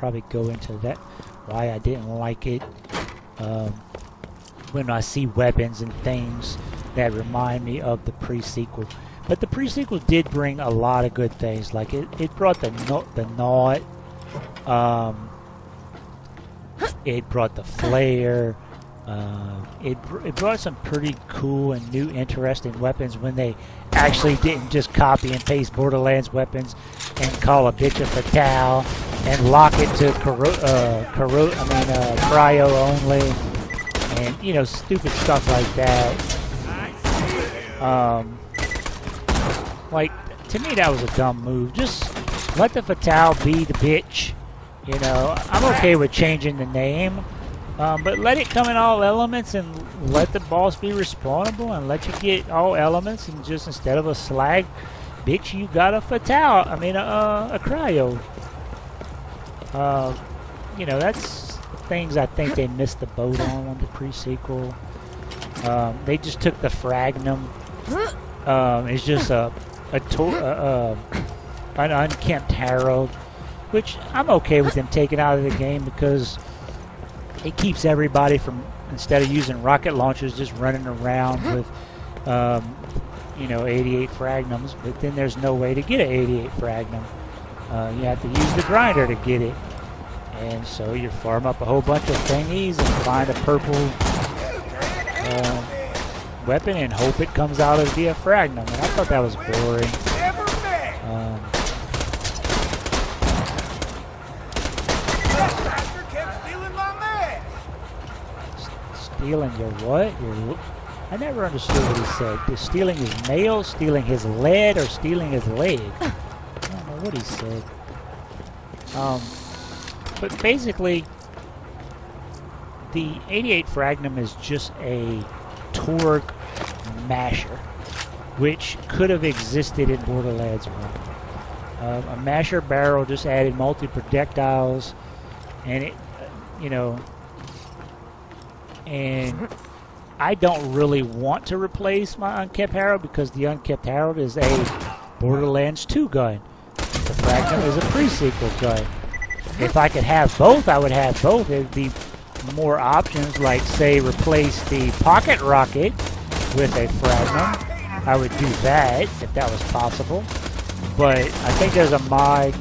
probably go into that, why I didn't like it. When I see weapons and things that remind me of the pre-sequel. But the pre-sequel did bring a lot of good things. Like it brought the knot, it brought the flare, it brought some pretty cool and new interesting weapons when they actually didn't just copy and paste Borderlands weapons and call a bitch a fatale and lock it to cryo only. And, you know, stupid stuff like that. Like, to me that was a dumb move. Just let the Fatale be the bitch. You know, I'm okay with changing the name. But let it come in all elements and let the boss be respawnable and let you get all elements and just instead of a slag, bitch, you got a Fatale. I mean, a cryo. You know, that's things I think they missed the boat on the pre-sequel. They just took the Fragnum. It's just an unkempt Herald, which I'm okay with them taking out of the game because it keeps everybody from, instead of using rocket launchers, just running around with, you know, 88 Fragnums. But then there's no way to get an 88 Fragnum. You have to use the grinder to get it. And so you farm up a whole bunch of thingies and find a purple weapon and hope it comes out as via Fragnum. And I thought that was boring. Stealing your what? I never understood what he said. Is stealing his nail, stealing his lead, or stealing his leg? I don't know what he said. But basically, the 88 Fragnum is just a torque masher, which could have existed in Borderlands 1. A masher barrel just added multi-projectiles, and it, you know, and I don't really want to replace my Unkept Herald because the Unkept Herald is a Borderlands 2 gun. The Fragnum is a pre-sequel gun. If I could have both, I would have both. There'd be more options, like, say, replace the pocket rocket with a Fragnum. I would do that if that was possible. But I think there's a mod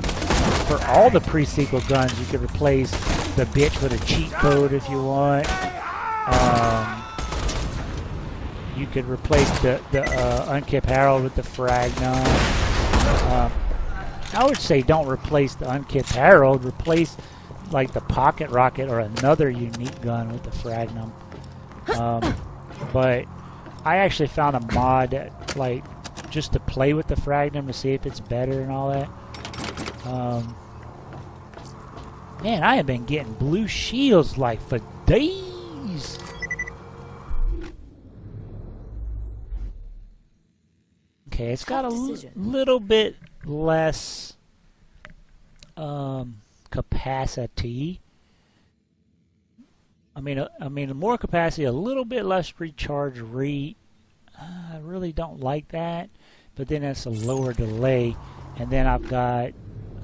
for all the pre-sequel guns. You could replace the bitch with a cheat code if you want. You could replace the Unkept Herald with the Fragnum. I would say don't replace the Unkept Herald. Replace like the pocket rocket or another unique gun with the Fragnum. But I actually found a mod that, like, just to play with the Fragnum to see if it's better and all that. Man, I have been getting blue shields like for days. Okay, it's got a little bit less capacity. I mean, more capacity, a little bit less recharge rate. I really don't like that. But then it's a lower delay, and then I've got, I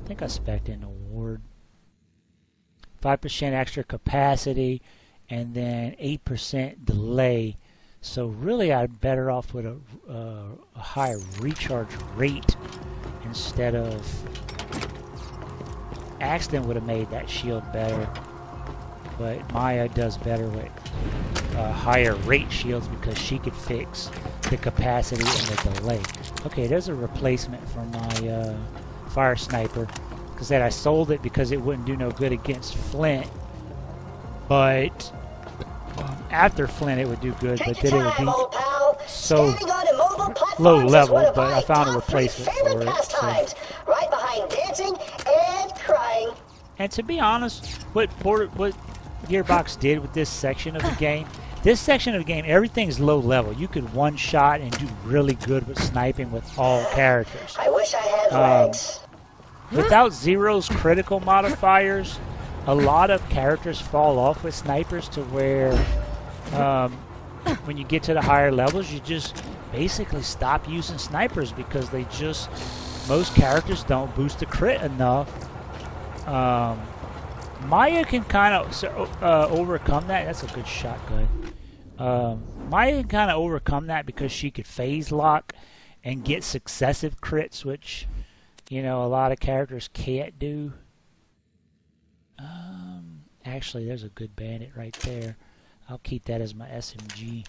think I spec'd in a ward, 5% extra capacity, and then 8% delay. So really, I'm better off with a higher recharge rate instead of. Accident would have made that shield better, but Maya does better with higher rate shields because she could fix the capacity and the delay. Okay, there's a replacement for my fire sniper. Because I sold it because it wouldn't do no good against Flint, but after Flint it would do good, but then it would be so low level, but I found a replacement for it. So. Right behind dancing and crying. And to be honest, what Gearbox did with this section of the game, everything's low level. You could one shot and do really good with sniping with all characters. I wish I had legs. Without Zero's critical modifiers, a lot of characters fall off with snipers to where when you get to the higher levels, you just basically stop using snipers because they just, most characters don't boost the crit enough Maya can kind of overcome that. That's a good shotgun. Maya can kind of overcome that because she could phase lock and get successive crits, which, you know, a lot of characters can't do. Actually, there's a good bandit right there. I'll keep that as my SMG.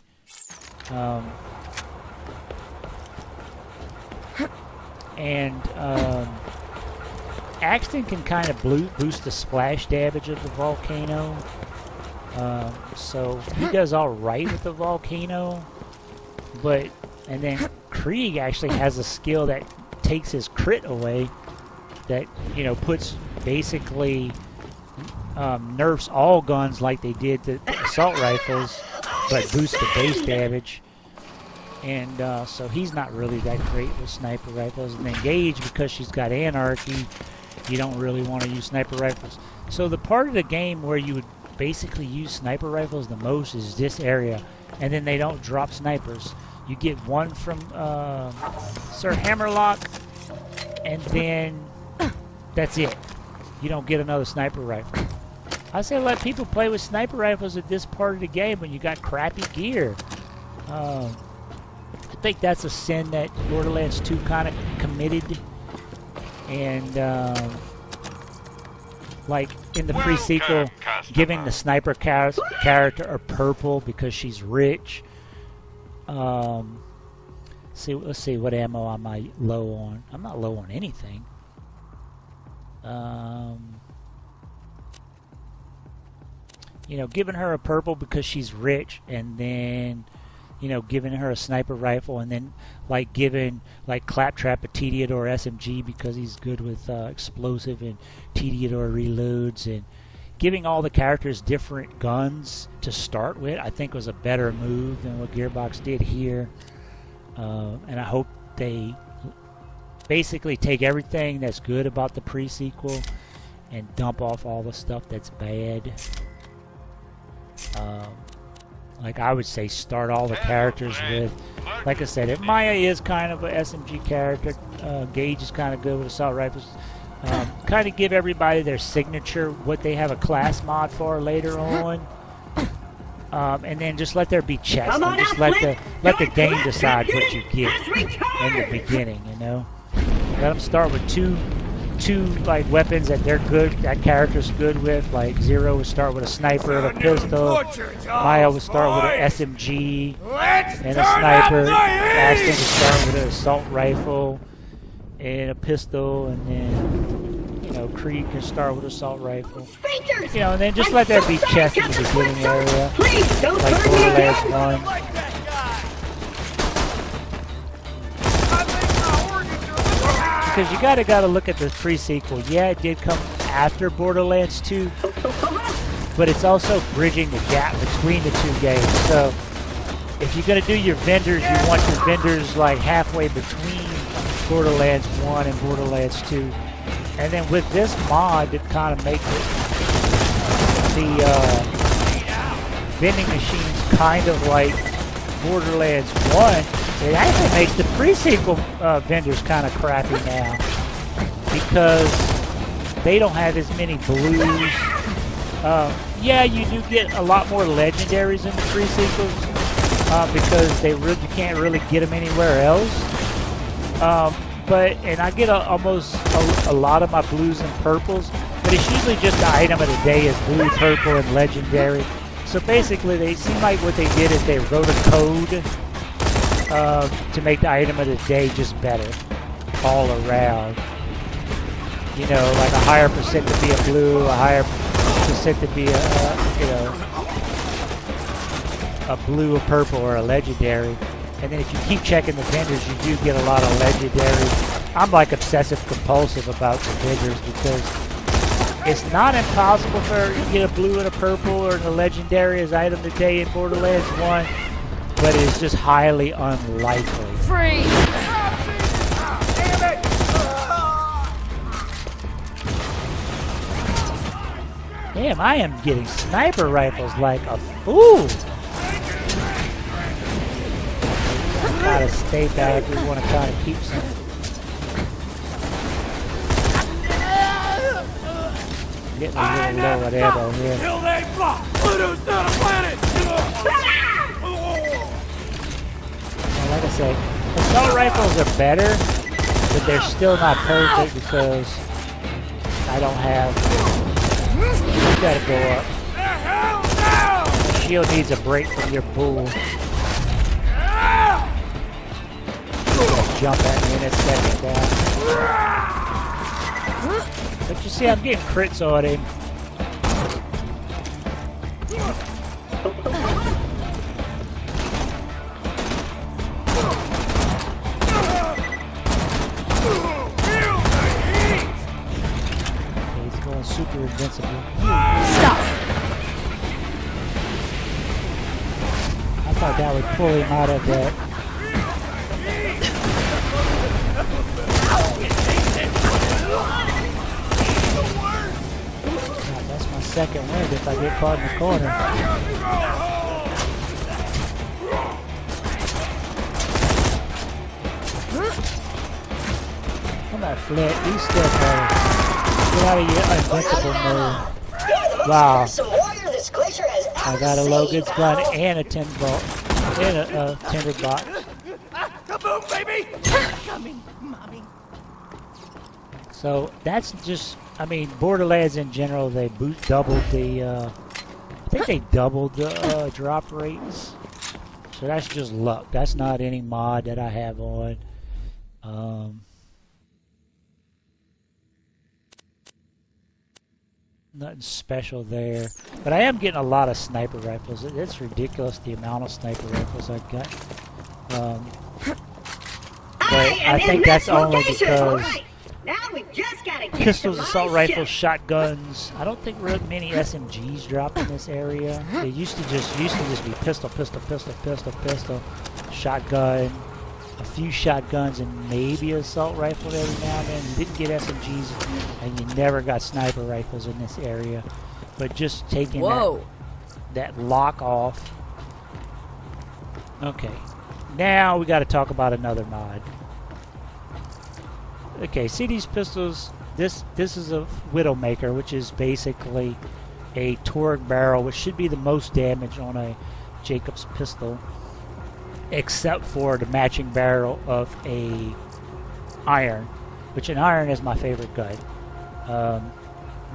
Axton can kind of boost the splash damage of the volcano. So he does all right with the volcano. And then Krieg actually has a skill that takes his crit away. That, you know, puts basically nerfs all guns like they did the assault rifles, but boosts the base damage. And so he's not really that great with sniper rifles. And then Gage, because she's got anarchy, you don't really want to use sniper rifles. So the part of the game where you would basically use sniper rifles the most is this area. And then they don't drop snipers. You get one from Sir Hammerlock, and then that's it. You don't get another sniper rifle. I say let people play with sniper rifles at this part of the game when you got crappy gear. I think that's a sin that Borderlands 2 kind of committed. And like in the pre-sequel, giving the sniper character a purple because she's rich. Let's see what ammo am I low on. I'm not low on anything. You know, giving her a purple because she's rich, and then, you know, giving her a sniper rifle, and then like giving like Claptrap a Tediador SMG because he's good with explosive and Tediador reloads, and giving all the characters different guns to start with, I think was a better move than what Gearbox did here. And I hope they basically take everything that's good about the pre-sequel and dump off all the stuff that's bad. Like I would say start all the characters with, like I said, if Maya is kind of an SMG character, Gage is kind of good with assault rifles. Kind of give everybody their signature, what they have a class mod for later on. And then just let there be chests, and just let the game decide what you get in the beginning, you know. Let them start with two like weapons that they're good, that character's good with. Like Zero would start with a sniper and a pistol. Maya would start with an SMG and a sniper. Ashton would start with an assault rifle and a pistol, and then, you know, Krieg can start with an assault rifle. You know, and then just let there be chests in the beginning area, like Borderlands 1. Because you gotta look at the pre-sequel. Yeah, it did come after Borderlands 2, but it's also bridging the gap between the two games. So if you're gonna do your vendors, you want your vendors like halfway between Borderlands 1 and Borderlands 2. And then with this mod, it kind of makes it the vending machines kind of like Borderlands 1. It actually makes the pre-sequel vendors kind of crappy now because they don't have as many blues. Yeah, you do get a lot more legendaries in the pre-sequels because you can't really get them anywhere else. And I get almost a lot of my blues and purples, but it's usually just the item of the day is blue, purple, and legendary. So basically, they seem like what they did is they wrote a code to make the item of the day just better all around. You know, like a higher percent to be a blue, a higher percent to be a blue, a purple, or a legendary. And then if you keep checking the vendors, you do get a lot of legendaries. I'm like obsessive compulsive about the vendors because it's not impossible for you to get a blue and a purple or a legendary as item today in Borderlands 1, but it's just highly unlikely. Free! Damn, I am getting sniper rifles like a fool. Gotta stay back. We want to kind of keep some getting a little low at ammo here. Kill that block! Pluto's not a planet! Well, like I say, assault rifles are better, but they're still not perfect because I don't have. You gotta go up. Shield needs a break from your bull. Jump at me and it's second down. But you see, I'm getting crits on him. He's going super invincible. Stop! I thought that would pull him out of that. God, that's my second wind if I get caught in the corner. Come on, Flint. You still going. Get out of your invincible mode. Wow. I got a low goods gun and a 10 volt and a tinder box. Kaboom, baby! Coming, mommy. So that's just, I mean, Borderlands in general, they doubled the, I think they doubled the drop rates. So that's just luck. That's not any mod that I have on. Nothing special there. But I am getting a lot of sniper rifles. It's ridiculous the amount of sniper rifles I've got. But I think that's only because pistols, assault rifles, shotguns. I don't think really many SMGs drop in this area. They used to just be pistol, shotgun, a few shotguns, and maybe assault rifle every now and then. You didn't get SMGs, and you never got sniper rifles in this area. But just taking that lock off. Okay, now we got to talk about another mod. Okay, see these pistols? This is a Widowmaker, which is basically a Torgue barrel, which should be the most damage on a Jacobs pistol, except for the matching barrel of a iron, which an iron is my favorite gun.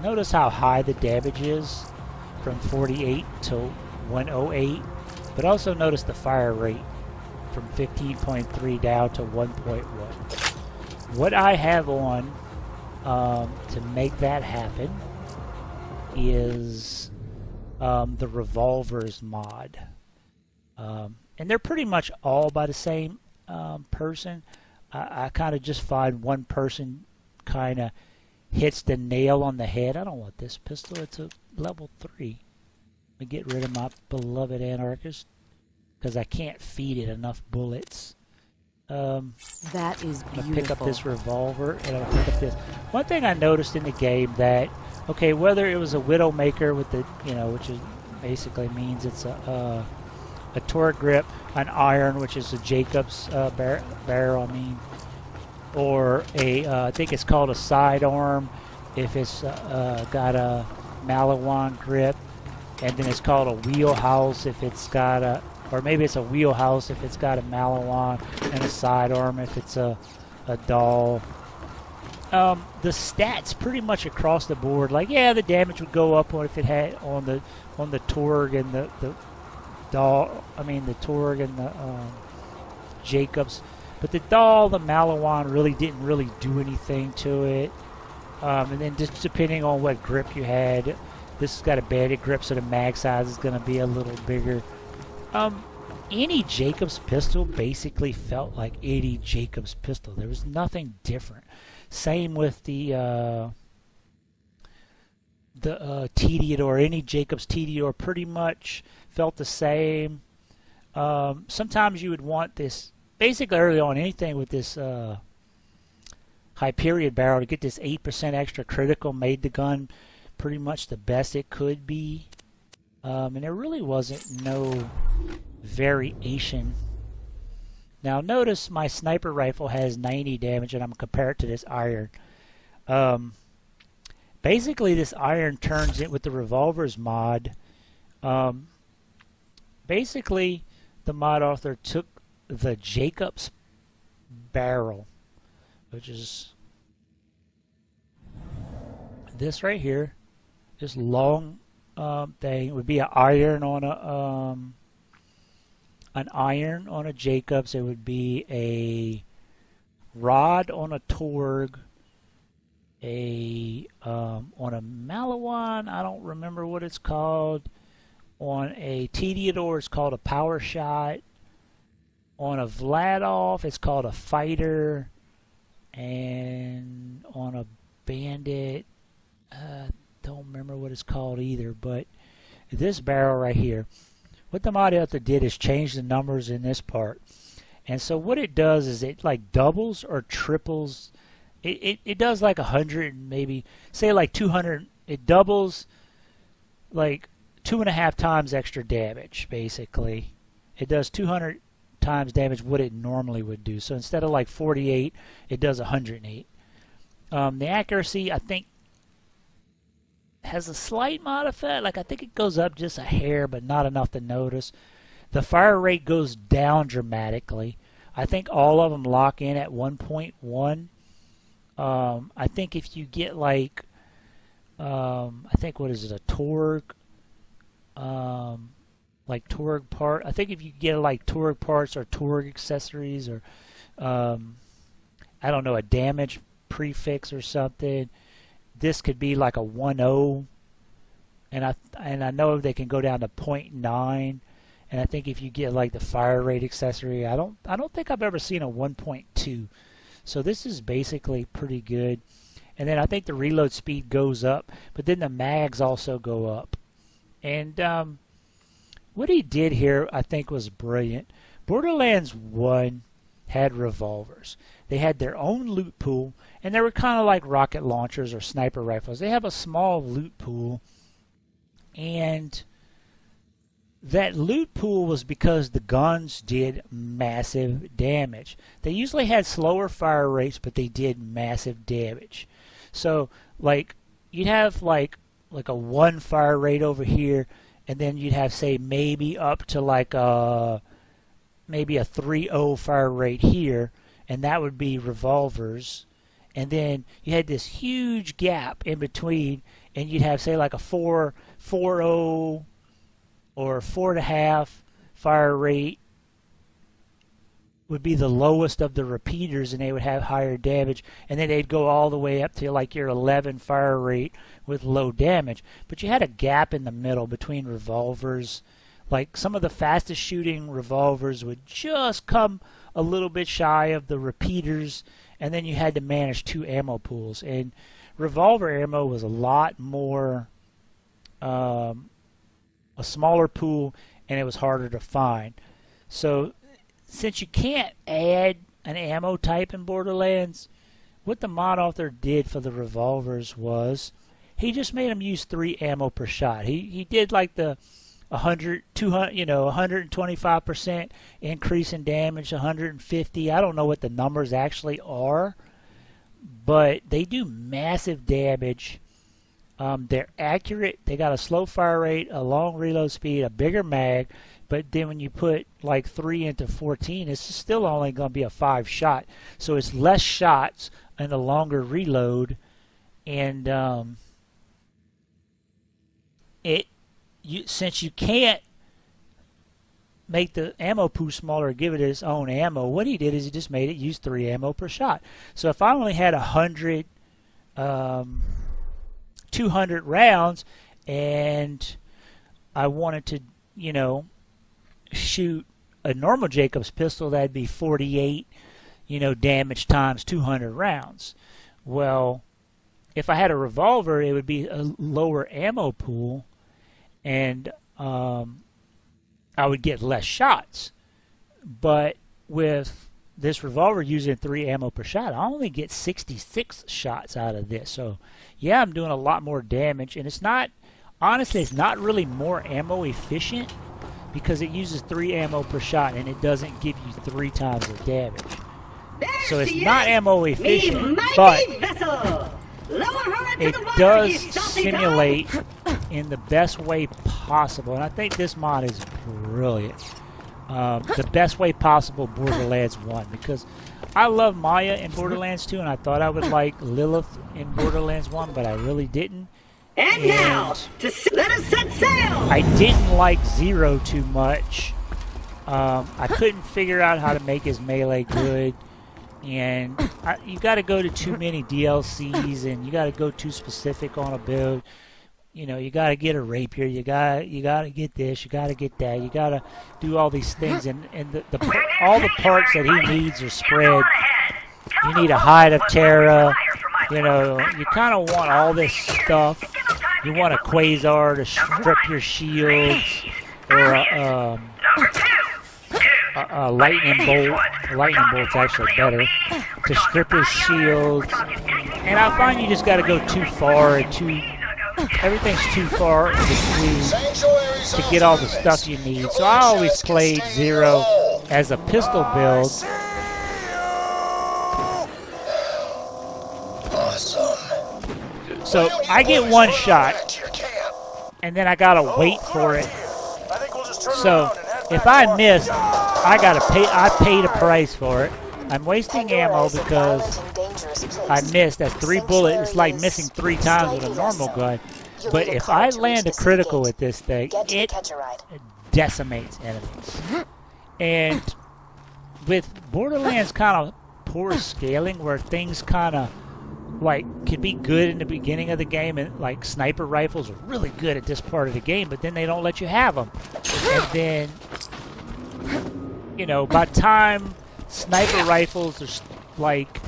Notice how high the damage is, from 48 to 108, but also notice the fire rate from 15.3 down to 1.1. What I have on to make that happen is the Revolvers mod. And they're pretty much all by the same person. I kind of just find one person kind of hits the nail on the head. I don't want this pistol. It's a level 3. Let me get rid of my beloved anarchist because I can't feed it enough bullets. That is beautiful. I'm gonna pick up this revolver and I'll pick up this. One thing I noticed in the game that, okay, whether it was a Widowmaker with the, you know, which is basically means it's a Torgue grip, an iron, which is a Jacobs barrel, I mean, or a, I think it's called a sidearm if it's got a Malawan grip, and then it's called a wheelhouse if it's got a, or maybe it's a wheelhouse if it's got a Malawan, and a sidearm if it's a doll. The stats pretty much across the board, like, yeah, the damage would go up if it had on the Torgue and the doll, I mean the Torgue and the Jacobs, but the doll, the Malawan, really didn't really do anything to it. And then just depending on what grip you had, this has got a banded grip, so the mag size is going to be a little bigger. Any Jacobs pistol basically felt like any Jacobs pistol. There was nothing different. Same with the Tediador. Any Jacobs Tediador pretty much felt the same. Sometimes you would want this, basically early on, anything with this Hyperion barrel to get this 8% extra critical made the gun pretty much the best it could be. And there really wasn't no variation. Now notice my sniper rifle has 90 damage, and I'm going to compare it to this iron. Back Basically, this iron turns it with the Revolvers mod. Basically, the mod author took the Jacob's barrel, which is this right here, this long thing. It would be an iron on a Jacobs. It would be a rod on a Torg, on a Malawan, I don't remember what it's called. On a Tediador, it's called a Power Shot. On a Vladov, it's called a Fighter. And on a Bandit, don't remember what it's called either. But this barrel right here, what the mod author did is change the numbers in this part. And so what it does is it like doubles or triples. It does like 100, maybe say like 200. It doubles like 2.5 times extra damage. Basically, it does 200 times damage what it normally would do. So instead of like 48, it does 108. The accuracy, I think, has a slight mod effect. Like I think it goes up just a hair, but not enough to notice. The fire rate goes down dramatically. I think all of them lock in at 1.1. I think if you get like, I think what is it, a Torg, like Torg part. I think if you get like Torg parts or Torg accessories or, I don't know, a damage prefix or something, this could be like a 1.0, and I know they can go down to 0.9. And I think if you get like the fire rate accessory, I don't think I've ever seen a 1.2. So this is basically pretty good. And then I think the reload speed goes up, but then the mags also go up. And what he did here, I think, was brilliant. Borderlands 1 had revolvers. They had their own loot pool, and they were kind of like rocket launchers or sniper rifles. They have a small loot pool, and that loot pool was because the guns did massive damage. They usually had slower fire rates, but they did massive damage. So, like, you'd have like a 1 fire rate over here, and then you'd have, say, maybe up to like maybe a 3.0 fire rate here, and that would be revolvers. And then you had this huge gap in between, and you'd have, say, like a 4.0 or 4.5 fire rate would be the lowest of the repeaters, and they would have higher damage. And then they'd go all the way up to like your 11 fire rate with low damage. But you had a gap in the middle between revolvers. Like some of the fastest shooting revolvers would just come a little bit shy of the repeaters, and then you had to manage 2 ammo pools. And revolver ammo was a lot more a smaller pool, and it was harder to find. So since you can't add an ammo type in Borderlands, what the mod author did for the revolvers was he just made them use 3 ammo per shot. He did like the 100, 200, 125% increase in damage, 150. I don't know what the numbers actually are, but they do massive damage. They're accurate. They got a slow fire rate, a long reload speed, a bigger mag. But then when you put like 3 into 14, it's still only going to be a 5 shot. So it's less shots and a longer reload. And since you can't make the ammo pool smaller, give it its own ammo, what he did is he just made it use 3 ammo per shot. So if I only had 200 rounds and I wanted to, shoot a normal Jacobs pistol, that'd be 48, damage times 200 rounds. Well, if I had a revolver, it would be a lower ammo pool, and I would get less shots. But with this revolver using 3 ammo per shot, I only get 66 shots out of this. So yeah, I'm doing a lot more damage, and it's not, honestly, it's not really more ammo efficient because it uses 3 ammo per shot and it doesn't give you 3 times the damage. So it's not ammo efficient, but it does simulate in the best way possible, and I think this mod is brilliant. The best way possible Borderlands 1, because I love Maya in Borderlands 2, and I thought I would like Lilith in Borderlands 1, but I really didn't. And now, let us set sail! I didn't like Zero too much. I couldn't figure out how to make his melee good, and you got to go to too many DLCs, and you got to go too specific on a build. You know, you got to get a rapier, you got to get this, you got to get that, you got to do all these things, and all the parts that he needs are spread. You need a hide of Terra. You know, you kind of want all this stuff. You want a Quasar to strip your shields, or a lightning bolt. A lightning bolt's actually better to strip his shields. And I find you just got to go too far, everything's too far in between to get all the stuff you need. So I always played Zero as a pistol build. So I get one shot, and then I gotta wait for it. So if I miss, I paid a price for it. I'm wasting ammo because I missed. That's 3 bullets. It's like missing 3 times with a normal gun. But if I land a critical with this thing, it decimates enemies. And with Borderlands kind of poor scaling, where things kind of like can be good in the beginning of the game, and like sniper rifles are really good at this part of the game, but then they don't let you have them. And then, you know, by the time sniper rifles are like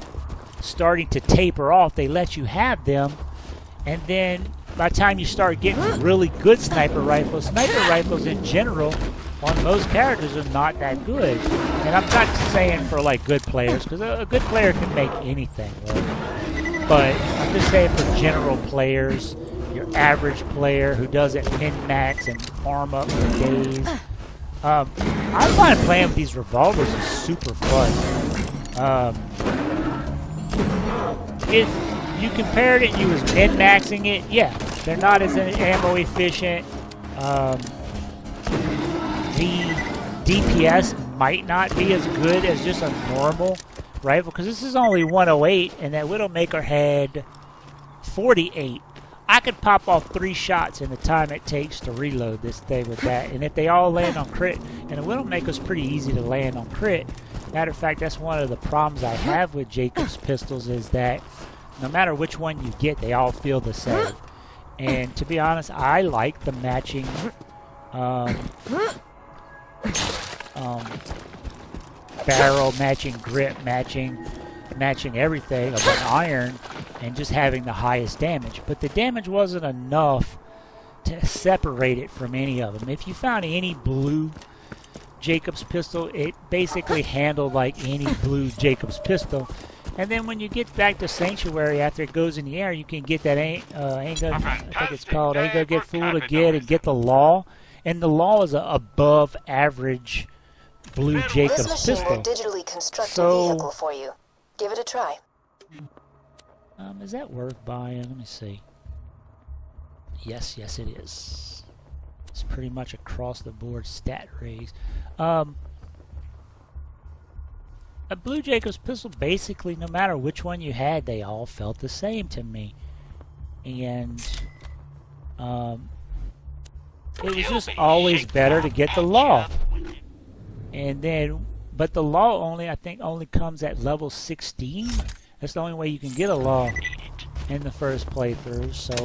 starting to taper off, they let you have them, and then by the time you start getting really good sniper rifles in general on most characters are not that good. And I'm not saying for like good players, because a good player can make anything work. But I'm just saying for general players, your average player who doesn't min-max and farm up for days. I find playing with these revolvers is super fun. If you compared it, you was min-maxing it, yeah, they're not as ammo efficient. The DPS might not be as good as just a normal rifle, because this is only 108, and that Widowmaker had 48. I could pop off 3 shots in the time it takes to reload this thing with that, and if they all land on crit, and the Widowmaker's pretty easy to land on crit. Matter of fact, that's one of the problems I have with Jacob's pistols, is that no matter which one you get, they all feel the same. And to be honest, I like the matching barrel, matching grip, matching everything of an iron, and just having the highest damage. But the damage wasn't enough to separate it from any of them. If you found any blue Jacob's pistol, it basically handled like any blue Jacob's pistol. And then when you get back to Sanctuary after it goes in the air, you can get that I think it's called Ain't Gonna Get Fooled Again, and get the Law. And the Law is a above average blue Jacob's pistol. This machine will digitally construct a vehicle for you. Give it a try. Is that worth buying? Let me see. Yes, it is. It's pretty much across the board stat raise. A blue Jacob's pistol, basically, no matter which one you had, they all felt the same to me. And it was just always better to get the Law. And then, but the Law I think only comes at level 16. That's the only way you can get a Law in the first playthrough. So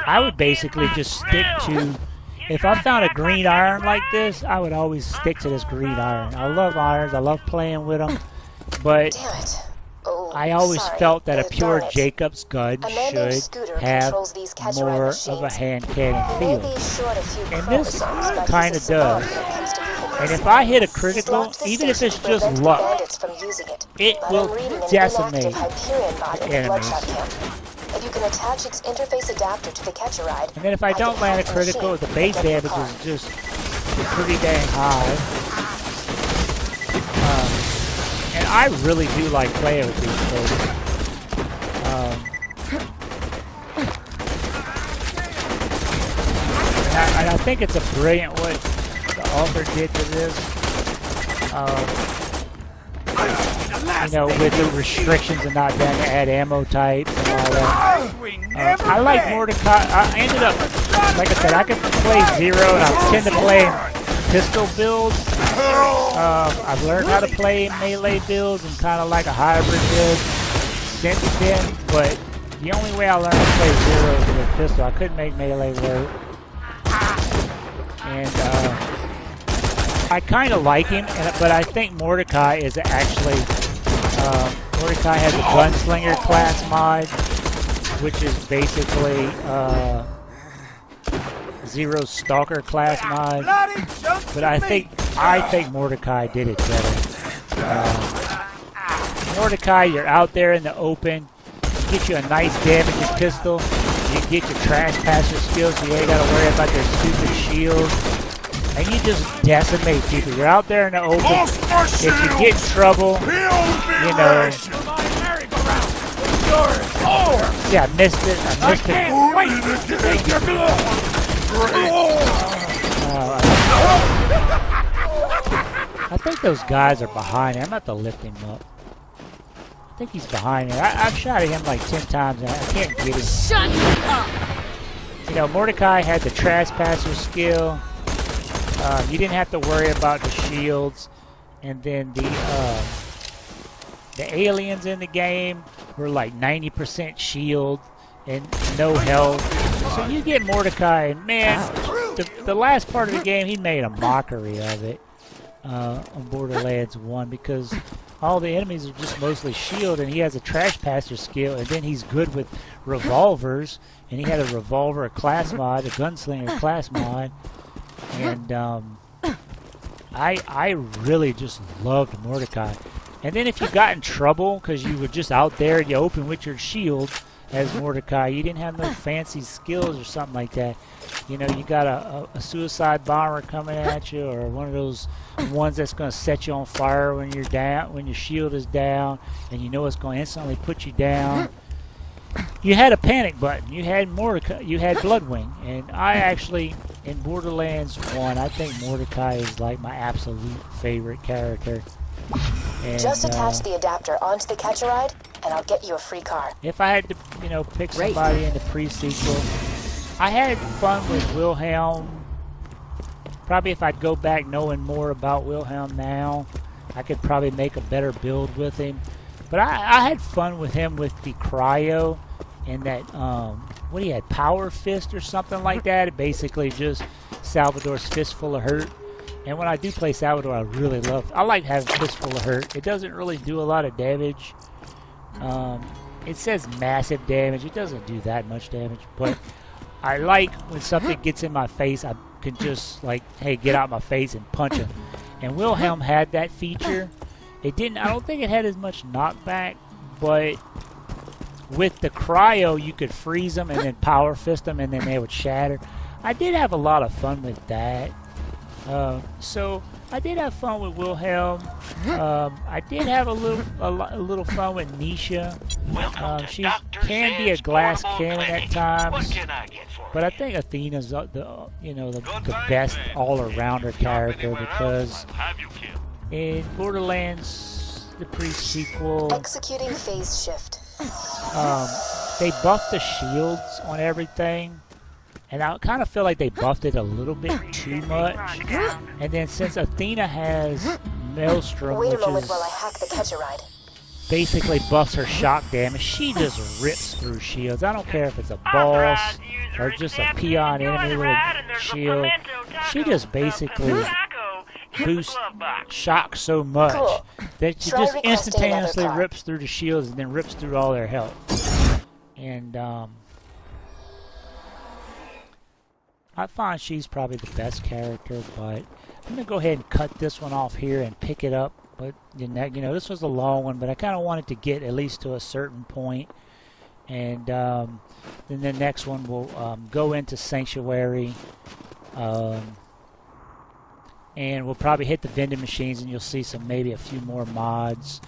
I would basically just stick to, if I found a green iron like this, I would always stick to this green iron. I love irons, I love playing with them, but I always felt that a pure Jacob's gun should have more of a hand cannon feel. And this kind of does. And if I hit a critical, even if it's just luck, it will decimate the enemies. If you can attach its interface adapter to the catcher ride. And then if I don't land a critical, the base damage is just pretty dang high. And I really do like playing with these things. And I think it's a brilliant what the author did to this. You know, with the restrictions and not being able to add ammo types and all that. I like Mordecai. I ended up, like I said, I could play Zero, and I tend to play pistol builds. I've learned how to play melee builds and kind of like a hybrid build since then, but the only way I learned to play Zero is with a pistol. I couldn't make melee work. And I kind of like him, but I think Mordecai is actually... Mordecai has a gunslinger class mod, which is basically Zero's stalker class mod. But I think Mordecai did it better. Mordecai, you're out there in the open. You get you a nice damaging pistol. You get your trash passer skills, so you ain't got to worry about their stupid shields. And you just decimate people. You're out there in the open. If you get in trouble, you know. Yeah, I missed it. I think those guys are behind me. I'm about to lift him up. I think he's behind me. I've shot at him like 10 times and I can't get him. Shut up! You know, Mordecai had the trash passer skill. You didn't have to worry about the shields, and then the aliens in the game were like 90% shield and no health. So you get Mordecai, and man, the last part of the game he made a mockery of it on Borderlands 1 because all the enemies are just mostly shield, and he has a trash passer skill, and then he's good with revolvers, and he had a revolver class mod, a gunslinger class mod. And I really just loved Mordecai. And then if you got in trouble because you were just out there and you open with your shield as Mordecai, you didn't have no fancy skills or something like that. You know, you got a suicide bomber coming at you, or one of those ones that's going to set you on fire when you're down, when your shield is down, and you know it's going to instantly put you down. You had a panic button. You had Mordecai. You had Bloodwing, and I actually. In Borderlands 1, I think Mordecai is like my absolute favorite character. And, just attach the adapter onto the catch-a-ride, and I'll get you a free car. If I had to, you know, pick somebody in the pre-sequel, I had fun with Wilhelm. Probably if I'd go back knowing more about Wilhelm now, I could probably make a better build with him. But I had fun with him with the cryo and that, what he had, Power Fist or something like that. It basically just Salvador's Fistful of Hurt. And when I do play Salvador, I really love. I like having Fistful of Hurt. It doesn't really do a lot of damage. It says massive damage. It doesn't do that much damage, but I like when something gets in my face, I can just like, hey, get out my face and punch him. And Wilhelm had that feature. It didn't. I don't think it had as much knockback, but with the cryo, you could freeze them and then power fist them, and then they would shatter. I did have a lot of fun with that. So I did have fun with Wilhelm. I did have a little fun with Nisha. She can be a glass cannon at times, but I think Athena's the best all-arounder character because in Borderlands, the pre-sequel, executing phase shift. They buffed the shields on everything, and I kind of feel like they buffed it a little bit too much. And then since Athena has Maelstrom, Wait a which moment is while I hack the catch-a-ride. basically buffs her shock damage, she just rips through shields. I don't care if it's a boss or just a peon enemy with a shield. She just basically boosts shock so much that she just instantaneously rips through the shields and then rips through all their health. And I find she's probably the best character, but I'm gonna go ahead and cut this one off here and pick it up. But you know, this was a long one, but I kind of wanted to get at least to a certain point. And then the next one will go into Sanctuary. And we'll probably hit the vending machines, and you'll see maybe a few more mods.